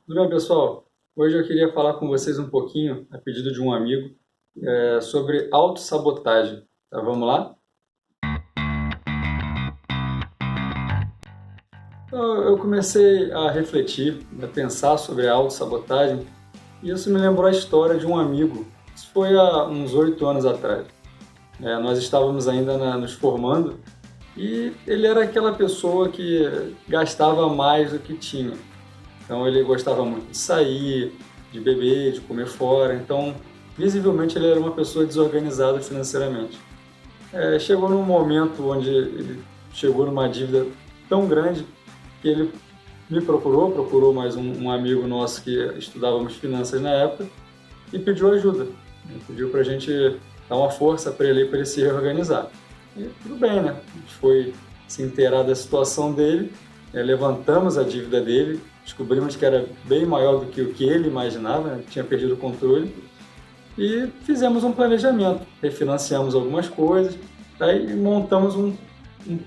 Tudo bem, pessoal? Hoje eu queria falar com vocês um pouquinho, a pedido de um amigo, sobre autossabotagem. Tá, vamos lá? Eu comecei a refletir, a pensar sobre a autossabotagem, e isso me lembrou a história de um amigo. Isso foi há uns 8 anos atrás. Nós estávamos ainda nos formando, e ele era aquela pessoa que gastava mais do que tinha. Então ele gostava muito de sair, de beber, de comer fora. Então, visivelmente, ele era uma pessoa desorganizada financeiramente. Chegou num momento onde ele chegou numa dívida tão grande que ele me procurou mais um amigo nosso que estudávamos finanças na época e pediu ajuda. Pediu para a gente dar uma força para ele se reorganizar. E tudo bem, né? A gente foi se inteirar da situação dele, levantamos a dívida dele, descobrimos que era bem maior do que o que ele imaginava, né? Tinha perdido o controle, e fizemos um planejamento, refinanciamos algumas coisas, aí montamos um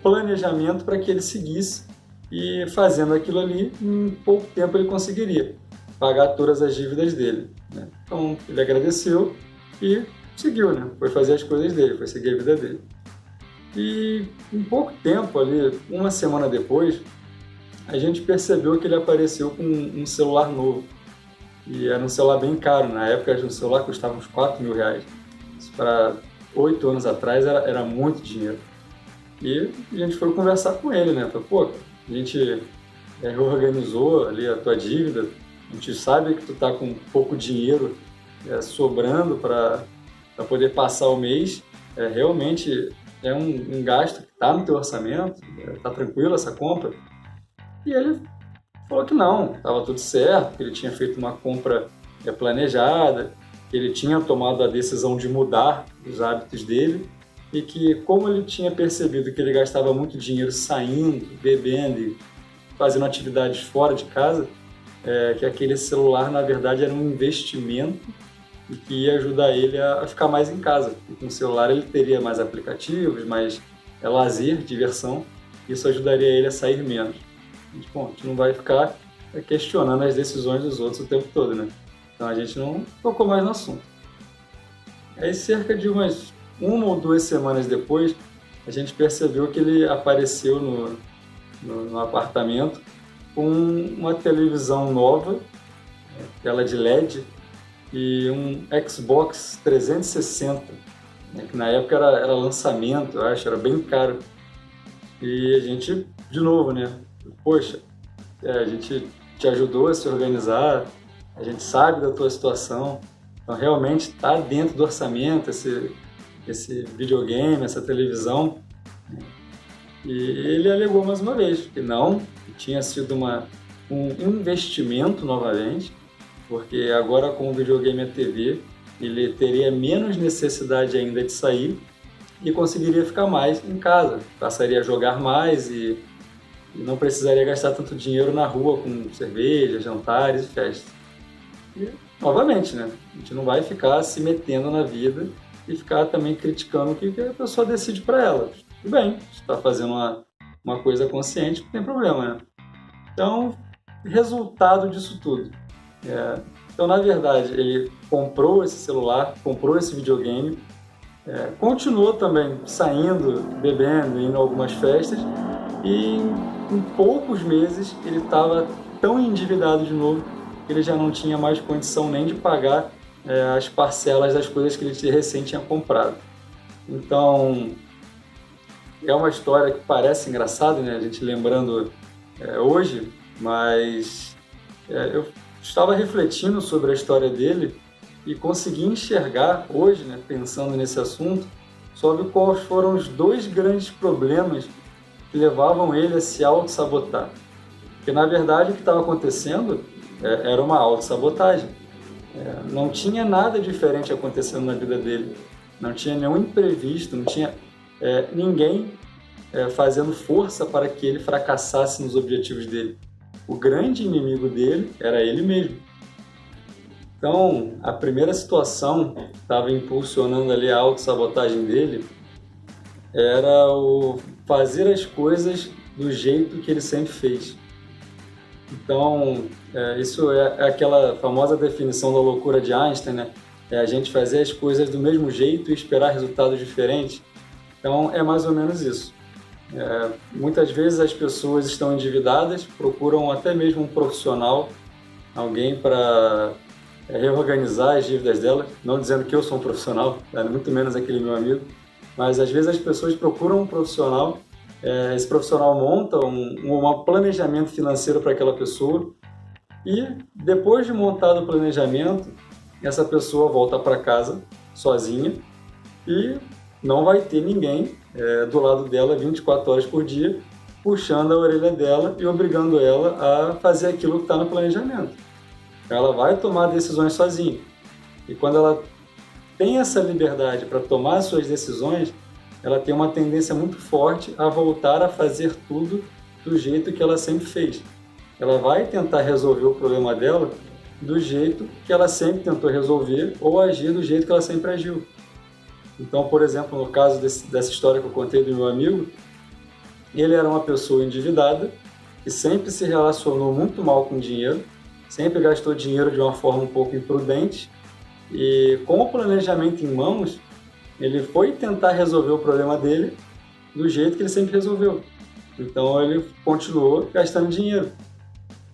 planejamento para que ele seguisse, e fazendo aquilo ali, em pouco tempo ele conseguiria pagar todas as dívidas dele, né? Então ele agradeceu e seguiu, né? Foi fazer as coisas dele, foi seguir a vida dele. E em pouco tempo, ali, uma semana depois, a gente percebeu que ele apareceu com um celular novo. E era um celular bem caro. Na época, um celular custava uns R$ 4.000. Isso para 8 anos atrás era muito dinheiro. E a gente foi conversar com ele, né? Falei, pô, a gente reorganizou ali a tua dívida, a gente sabe que tu tá com pouco dinheiro sobrando para poder passar o mês. Realmente é um gasto que está no teu orçamento, tá tranquilo essa compra? E ele falou que não, estava tudo certo, que ele tinha feito uma compra planejada, que ele tinha tomado a decisão de mudar os hábitos dele e que, como ele tinha percebido que ele gastava muito dinheiro saindo, bebendo e fazendo atividades fora de casa, que aquele celular, na verdade, era um investimento e que ia ajudar ele a ficar mais em casa. E com o celular ele teria mais aplicativos, mais lazer, diversão, isso ajudaria ele a sair menos. A gente não vai ficar questionando as decisões dos outros o tempo todo, né? Então a gente não tocou mais no assunto. Aí cerca de uma ou 2 semanas depois, a gente percebeu que ele apareceu no apartamento com uma televisão nova, tela de LED, e um Xbox 360, né, que na época era lançamento, eu acho, era bem caro. E a gente, de novo, né? Poxa, a gente te ajudou a se organizar, a gente sabe da tua situação, então realmente está dentro do orçamento esse videogame, essa televisão. E ele alegou mais uma vez que não, que tinha sido um investimento novamente, porque agora com o videogame e a TV ele teria menos necessidade ainda de sair e conseguiria ficar mais em casa, passaria a jogar mais e não precisaria gastar tanto dinheiro na rua com cerveja, jantares e festas. E, novamente, né? A gente não vai ficar se metendo na vida e ficar também criticando o que a pessoa decide para ela. Tudo bem, você está fazendo uma coisa consciente, não tem problema, né? Então, resultado disso tudo. Então, na verdade, ele comprou esse celular, comprou esse videogame, continuou também saindo, bebendo, indo a algumas festas, e em poucos meses ele estava tão endividado de novo que ele já não tinha mais condição nem de pagar as parcelas das coisas que ele recém tinha comprado. Então, é uma história que parece engraçada, né? A gente lembrando hoje, mas eu estava refletindo sobre a história dele e consegui enxergar hoje, né, pensando nesse assunto, sobre quais foram os dois grandes problemas que levavam ele a se auto-sabotar. Porque, na verdade, o que estava acontecendo era uma auto-sabotagem. Não tinha nada diferente acontecendo na vida dele. Não tinha nenhum imprevisto, não tinha ninguém fazendo força para que ele fracassasse nos objetivos dele. O grande inimigo dele era ele mesmo. Então, a primeira situação que estava impulsionando ali a autossabotagem dele era o fazer as coisas do jeito que ele sempre fez. Então, isso é aquela famosa definição da loucura de Einstein, né? É a gente fazer as coisas do mesmo jeito e esperar resultados diferentes. Então, é mais ou menos isso. Muitas vezes as pessoas estão endividadas, procuram até mesmo um profissional, alguém para reorganizar as dívidas dela, não dizendo que eu sou um profissional, muito menos aquele meu amigo, mas às vezes as pessoas procuram um profissional, esse profissional monta um planejamento financeiro para aquela pessoa e depois de montado o planejamento, essa pessoa volta para casa sozinha e não vai ter ninguém do lado dela 24 horas por dia puxando a orelha dela e obrigando ela a fazer aquilo que está no planejamento. Ela vai tomar decisões sozinha. E quando ela tem essa liberdade para tomar suas decisões, ela tem uma tendência muito forte a voltar a fazer tudo do jeito que ela sempre fez. Ela vai tentar resolver o problema dela do jeito que ela sempre tentou resolver ou agir do jeito que ela sempre agiu. Então, por exemplo, no caso dessa história que eu contei do meu amigo, ele era uma pessoa endividada que sempre se relacionou muito mal com dinheiro, sempre gastou dinheiro de uma forma um pouco imprudente e com o planejamento em mãos, ele foi tentar resolver o problema dele do jeito que ele sempre resolveu. Então ele continuou gastando dinheiro.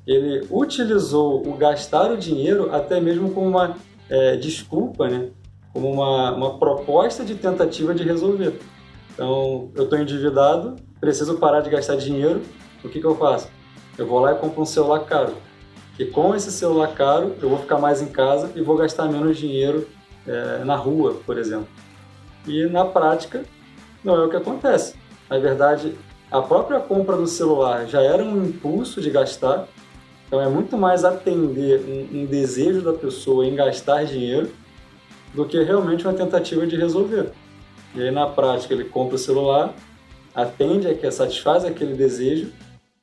Ele utilizou o gastar o dinheiro até mesmo como uma desculpa, né? Como uma proposta de tentativa de resolver. Então, eu estou endividado, preciso parar de gastar dinheiro, o que eu faço? Eu vou lá e compro um celular caro. E com esse celular caro, eu vou ficar mais em casa e vou gastar menos dinheiro na rua, por exemplo. E na prática, não é o que acontece. Na verdade, a própria compra do celular já era um impulso de gastar, então é muito mais atender um desejo da pessoa em gastar dinheiro do que realmente uma tentativa de resolver. E aí, na prática, ele compra o celular, atende, satisfaz aquele desejo,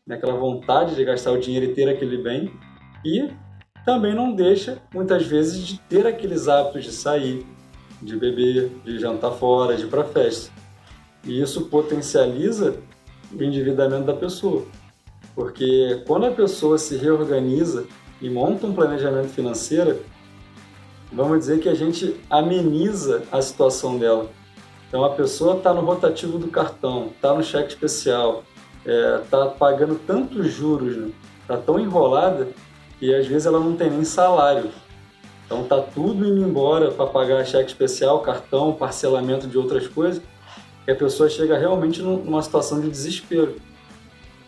aquela vontade de gastar o dinheiro e ter aquele bem, e também não deixa, muitas vezes, de ter aqueles hábitos de sair, de beber, de jantar fora, de ir para festa. E isso potencializa o endividamento da pessoa. Porque quando a pessoa se reorganiza e monta um planejamento financeiro, vamos dizer que a gente ameniza a situação dela. Então a pessoa está no rotativo do cartão, está no cheque especial, está pagando tantos juros, né? Está tão enrolada que às vezes ela não tem nem salário. Então está tudo indo embora para pagar cheque especial, cartão, parcelamento de outras coisas, que a pessoa chega realmente numa situação de desespero.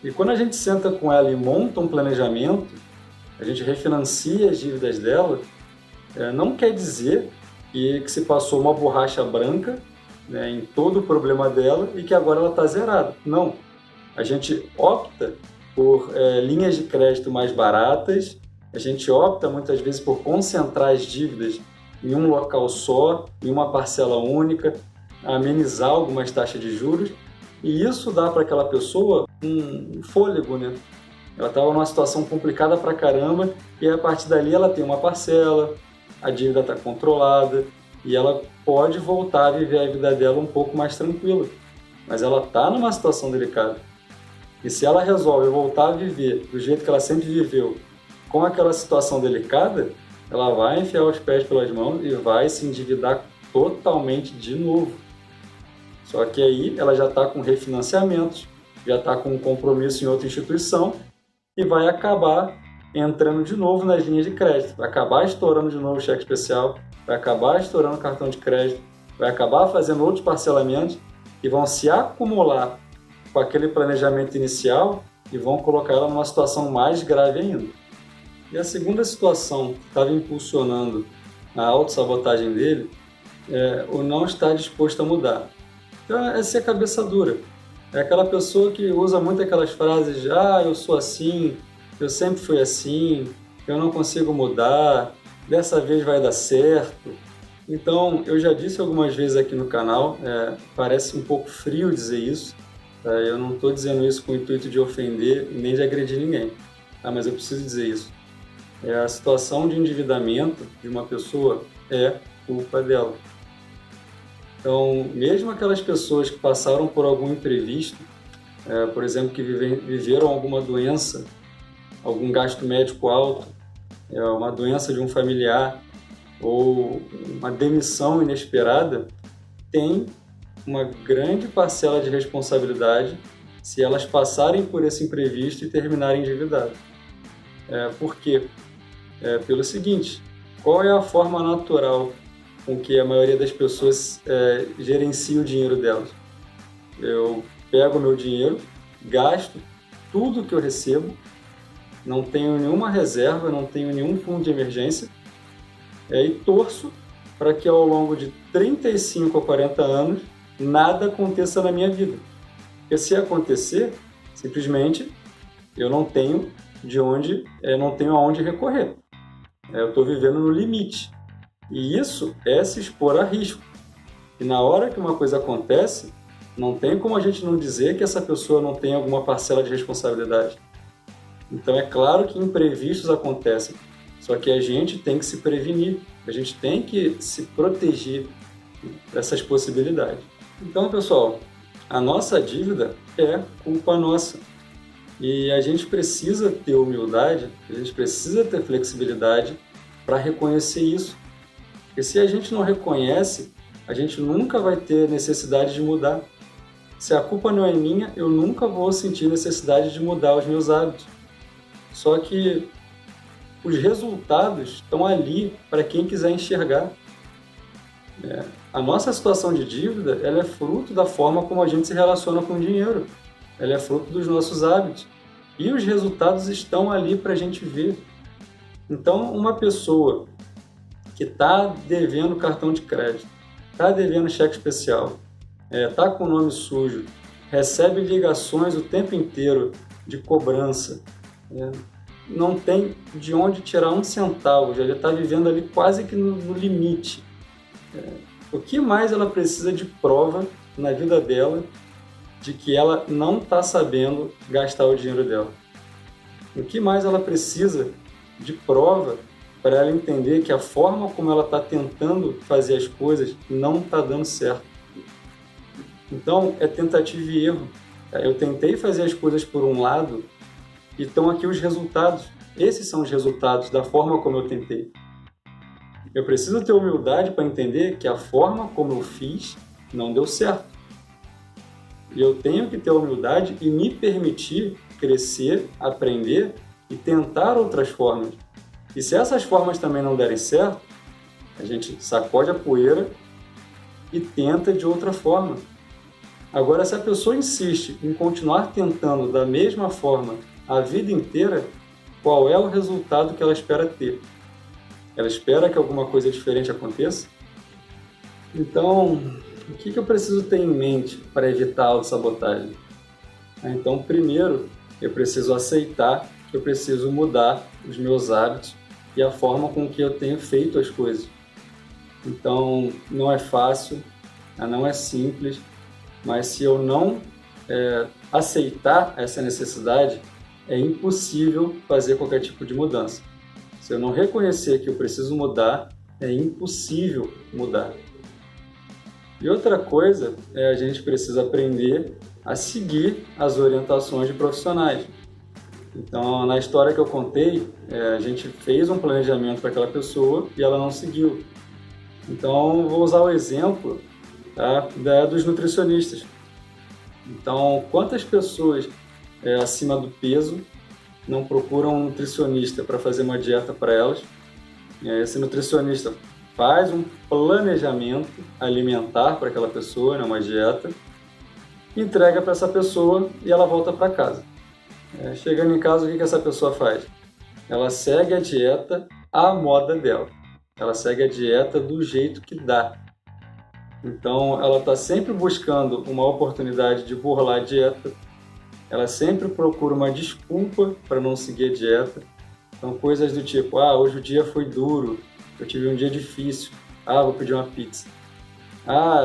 E quando a gente senta com ela e monta um planejamento, a gente refinancia as dívidas dela, não quer dizer que se passou uma borracha branca, né, em todo o problema dela e que agora ela está zerada. Não. A gente opta por linhas de crédito mais baratas, a gente opta muitas vezes por concentrar as dívidas em um local só, em uma parcela única, amenizar algumas taxas de juros, e isso dá para aquela pessoa um fôlego, né? Ela estava numa situação complicada pra caramba e a partir dali ela tem uma parcela, a dívida está controlada e ela pode voltar a viver a vida dela um pouco mais tranquila. Mas ela está numa situação delicada. E se ela resolve voltar a viver do jeito que ela sempre viveu, com aquela situação delicada, ela vai enfiar os pés pelas mãos e vai se endividar totalmente de novo. Só que aí ela já está com refinanciamentos, já está com um compromisso em outra instituição e vai acabar entrando de novo nas linhas de crédito, vai acabar estourando de novo o cheque especial, vai acabar estourando o cartão de crédito, vai acabar fazendo outros parcelamentos e vão se acumular com aquele planejamento inicial e vão colocar ela numa situação mais grave ainda. E a segunda situação que estava impulsionando a autossabotagem dele é o não estar disposto a mudar. Então é ser cabeça dura. É aquela pessoa que usa muito aquelas frases de eu sou assim, eu sempre fui assim, eu não consigo mudar, dessa vez vai dar certo. Então, eu já disse algumas vezes aqui no canal, parece um pouco frio dizer isso, eu não estou dizendo isso com o intuito de ofender nem de agredir ninguém, mas eu preciso dizer isso. A situação de endividamento de uma pessoa é culpa dela. Então, mesmo aquelas pessoas que passaram por algum imprevisto, por exemplo, que viveram alguma doença algum gasto médico alto, uma doença de um familiar ou uma demissão inesperada, tem uma grande parcela de responsabilidade se elas passarem por esse imprevisto e terminarem endividadas. Por quê? Pelo seguinte, qual é a forma natural com que a maioria das pessoas gerencia o dinheiro delas? Eu pego o meu dinheiro, gasto tudo que eu recebo, não tenho nenhuma reserva, não tenho nenhum fundo de emergência, e torço para que ao longo de 35 a 40 anos nada aconteça na minha vida. Porque se acontecer, simplesmente eu não tenho não tenho aonde recorrer. Eu estou vivendo no limite. E isso é se expor a risco. E na hora que uma coisa acontece, não tem como a gente não dizer que essa pessoa não tem alguma parcela de responsabilidade. Então é claro que imprevistos acontecem, só que a gente tem que se prevenir, a gente tem que se proteger dessas possibilidades. Então, pessoal, a nossa dívida é culpa nossa. E a gente precisa ter humildade, a gente precisa ter flexibilidade para reconhecer isso. Porque se a gente não reconhece, a gente nunca vai ter necessidade de mudar. Se a culpa não é minha, eu nunca vou sentir necessidade de mudar os meus hábitos. Só que os resultados estão ali para quem quiser enxergar. A nossa situação de dívida, ela é fruto da forma como a gente se relaciona com o dinheiro. Ela é fruto dos nossos hábitos. E os resultados estão ali para a gente ver. Então, uma pessoa que está devendo cartão de crédito, está devendo cheque especial, está com o nome sujo, recebe ligações o tempo inteiro de cobrança, não tem de onde tirar um centavo, já está vivendo ali quase que no limite. O que mais ela precisa de prova na vida dela de que ela não está sabendo gastar o dinheiro dela? O que mais ela precisa de prova para ela entender que a forma como ela está tentando fazer as coisas não está dando certo? Então, é tentativa e erro. Eu tentei fazer as coisas por um lado e estão aqui os resultados. Esses são os resultados da forma como eu tentei. Eu preciso ter humildade para entender que a forma como eu fiz não deu certo. E eu tenho que ter humildade e me permitir crescer, aprender e tentar outras formas. E se essas formas também não derem certo, a gente sacode a poeira e tenta de outra forma. Agora, se a pessoa insiste em continuar tentando da mesma forma a vida inteira, qual é o resultado que ela espera ter? Ela espera que alguma coisa diferente aconteça? Então, o que eu preciso ter em mente para evitar a autossabotagem? Então, primeiro, eu preciso aceitar que eu preciso mudar os meus hábitos e a forma com que eu tenho feito as coisas. Então, não é fácil, não é simples, mas se eu não aceitar essa necessidade, é impossível fazer qualquer tipo de mudança. Se eu não reconhecer que eu preciso mudar, é impossível mudar. E outra coisa é a gente precisa aprender a seguir as orientações de profissionais. Então, na história que eu contei, a gente fez um planejamento para aquela pessoa e ela não seguiu. Então, vou usar o exemplo dos nutricionistas. Então, quantas pessoas acima do peso não procuram um nutricionista para fazer uma dieta para elas? Esse nutricionista faz um planejamento alimentar para aquela pessoa, uma dieta, entrega para essa pessoa e ela volta para casa. Chegando em casa, o que essa pessoa faz? Ela segue a dieta à moda dela. Ela segue a dieta do jeito que dá. Então, ela está sempre buscando uma oportunidade de burlar a dieta. Ela sempre procura uma desculpa para não seguir a dieta. Então, coisas do tipo, hoje o dia foi duro, eu tive um dia difícil, vou pedir uma pizza.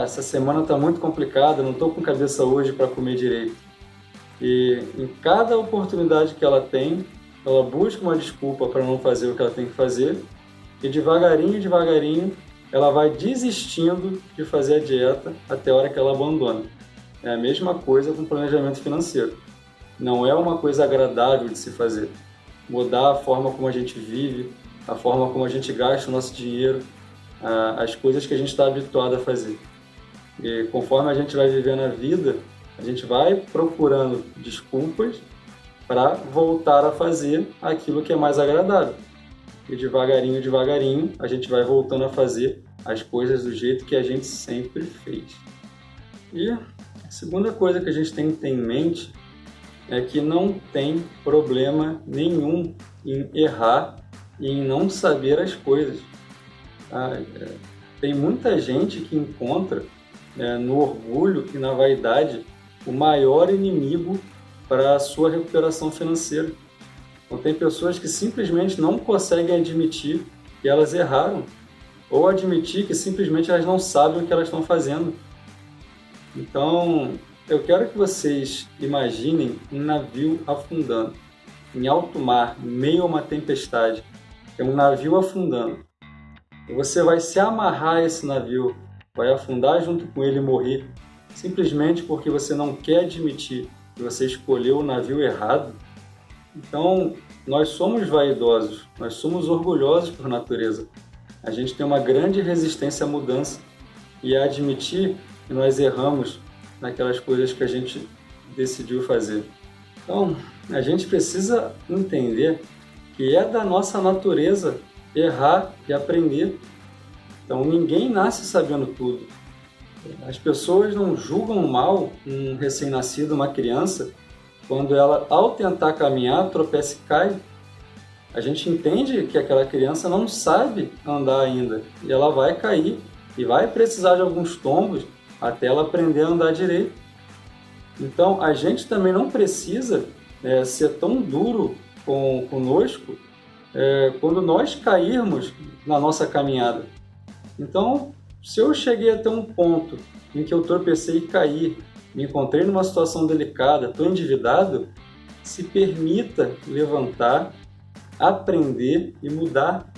Essa semana está muito complicada, não estou com cabeça hoje para comer direito. E em cada oportunidade que ela tem, ela busca uma desculpa para não fazer o que ela tem que fazer e devagarinho, ela vai desistindo de fazer a dieta até a hora que ela abandona. É a mesma coisa com planejamento financeiro. Não é uma coisa agradável de se fazer. mudar a forma como a gente vive, a forma como a gente gasta o nosso dinheiro, as coisas que a gente está habituado a fazer. E conforme a gente vai vivendo a vida, a gente vai procurando desculpas para voltar a fazer aquilo que é mais agradável. E devagarinho, devagarinho, a gente vai voltando a fazer as coisas do jeito que a gente sempre fez. E a segunda coisa que a gente tem que ter em mente é que não tem problema nenhum em errar e em não saber as coisas. Tem muita gente que encontra no orgulho e na vaidade o maior inimigo para a sua recuperação financeira. Então, tem pessoas que simplesmente não conseguem admitir que elas erraram, ou admitir que simplesmente elas não sabem o que elas estão fazendo. Então, eu quero que vocês imaginem um navio afundando em alto mar, em meio a uma tempestade. É um navio afundando. E você vai se amarrar a esse navio, vai afundar junto com ele e morrer, simplesmente porque você não quer admitir que você escolheu o navio errado. Então, nós somos vaidosos, nós somos orgulhosos por natureza. A gente tem uma grande resistência à mudança e a admitir que nós erramos naquelas coisas que a gente decidiu fazer. Então, a gente precisa entender que é da nossa natureza errar e aprender. Então, ninguém nasce sabendo tudo. As pessoas não julgam mal um recém-nascido, uma criança, quando ela, ao tentar caminhar, tropeça e cai. A gente entende que aquela criança não sabe andar ainda e ela vai cair e vai precisar de alguns tombos até ela aprender a andar direito. Então, a gente também não precisa ser tão duro conosco quando nós cairmos na nossa caminhada. Então, se eu cheguei até um ponto em que eu tropecei e caí, me encontrei numa situação delicada, estou endividado, se permita levantar, aprender e mudar.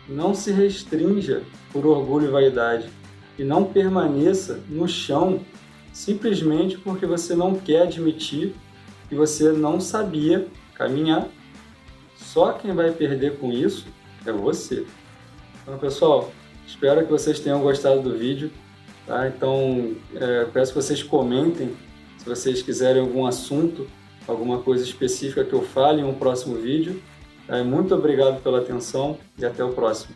Não se restrinja por orgulho e vaidade e não permaneça no chão simplesmente porque você não quer admitir que você não sabia caminhar. Só quem vai perder com isso é você. Então, pessoal, espero que vocês tenham gostado do vídeo. Tá? Então, peço que vocês comentem se vocês quiserem algum assunto, alguma coisa específica que eu fale em um próximo vídeo. Muito obrigado pela atenção e até o próximo.